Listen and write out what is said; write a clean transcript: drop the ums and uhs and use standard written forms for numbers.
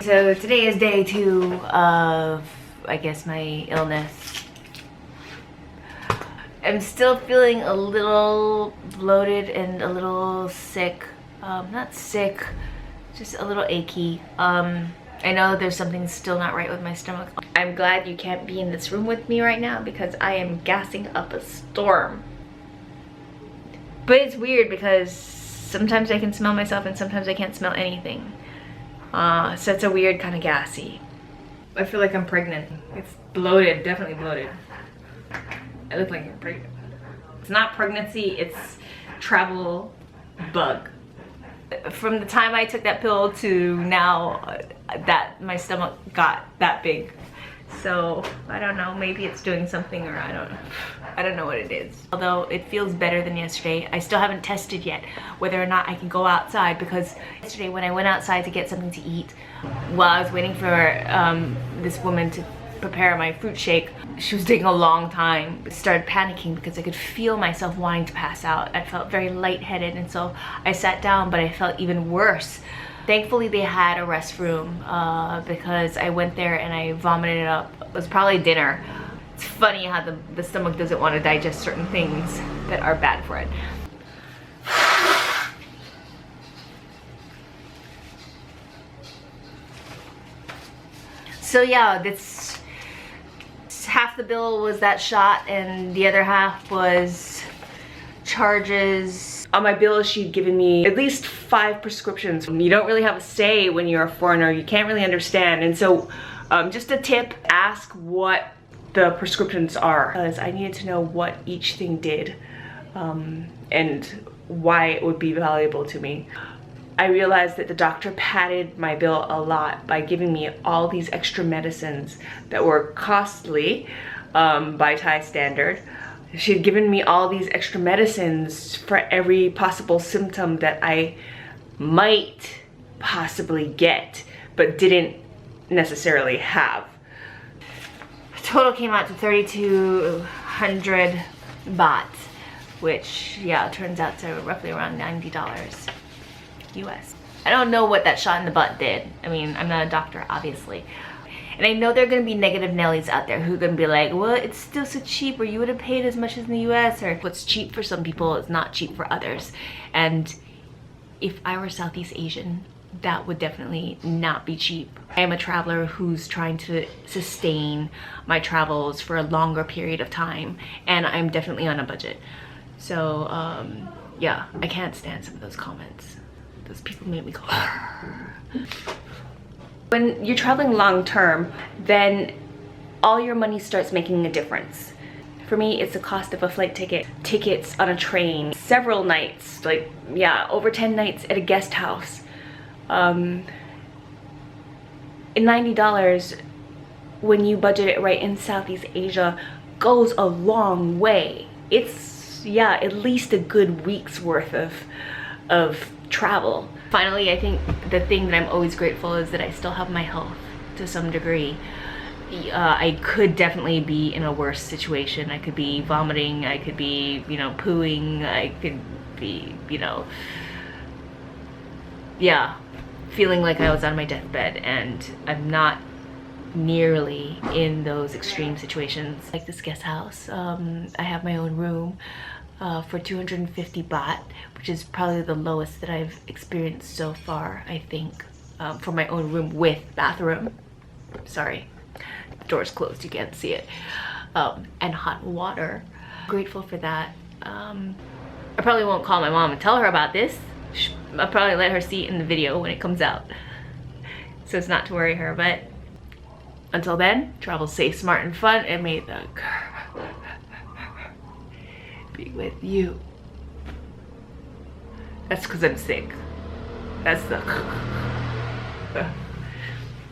So today is day 2 of, I guess, my illness. I'm still feeling a little bloated and a little sick. Not sick, just a little achy. I know there's something still not right with my stomach. I'm glad you can't be in this room with me right now because I am gassing up a storm. But it's weird because sometimes I can smell myself and sometimes I can't smell anything. So it's a weird kind of gassy. I feel like I'm pregnant. It's bloated, definitely bloated. I look like I'm pregnant. It's not pregnancy, it's travel bug. From the time I took that pill to now, that my stomach got that big. So I don't know, maybe it's doing something, or I don't know what it is. Although it feels better than yesterday, I still haven't tested yet whether or not I can go outside, because yesterday when I went outside to get something to eat, while I was waiting for this woman to prepare my fruit shake, she was taking a long time. I started panicking because I could feel myself wanting to pass out. I felt very lightheaded, and so I sat down, but I felt even worse. Thankfully they had a restroom because I went there and I vomited it up. It was probably dinner. It's funny how the stomach doesn't want to digest certain things that are bad for it. So yeah, that's half the bill was that shot and the other half was charges. On my bill, she'd given me at least 5 prescriptions. You don't really have a say when you're a foreigner. You can't really understand. And so just a tip, ask what the prescriptions are, because I needed to know what each thing did and why it would be valuable to me. I realized that the doctor padded my bill a lot by giving me all these extra medicines that were costly by Thai standard. She had given me all these extra medicines for every possible symptom that I might possibly get, but didn't necessarily have. Total came out to 3,200 baht, which, yeah, turns out to roughly around $90 US. I don't know what that shot in the butt did. I mean, I'm not a doctor, obviously. And I know there are going to be negative Nellies out there who are going to be like, well, it's still so cheap, or you would have paid as much as in the US, or what's cheap for some people is not cheap for others. And if I were Southeast Asian, that would definitely not be cheap. I am a traveler who's trying to sustain my travels for a longer period of time, and I'm definitely on a budget. So, yeah, I can't stand some of those comments. Those people made me go, When you're traveling long term, then all your money starts making a difference. For me, it's the cost of a flight ticket, tickets on a train, several nights, like, yeah, over 10 nights at a guest house. And $90, when you budget it right in Southeast Asia, goes a long way. It's, yeah, at least a good week's worth of travel. Finally, I think the thing that I'm always grateful is that I still have my health to some degree. I could definitely be in a worse situation. I could be vomiting, I could be, you know, pooing, I could be, you know, yeah, feeling like I was on my deathbed, and I'm not nearly in those extreme situations. Like this guest house, I have my own room for 250 baht, which is probably the lowest that I've experienced so far, I think, for my own room with bathroom. Sorry, the door's closed, you can't see it. And hot water. Grateful for that. I probably won't call my mom and tell her about this. I'll probably let her see it in the video when it comes out, so it's not to worry her. But until then, travel safe, smart, and fun, and may the be with you. That's because I'm sick. That's the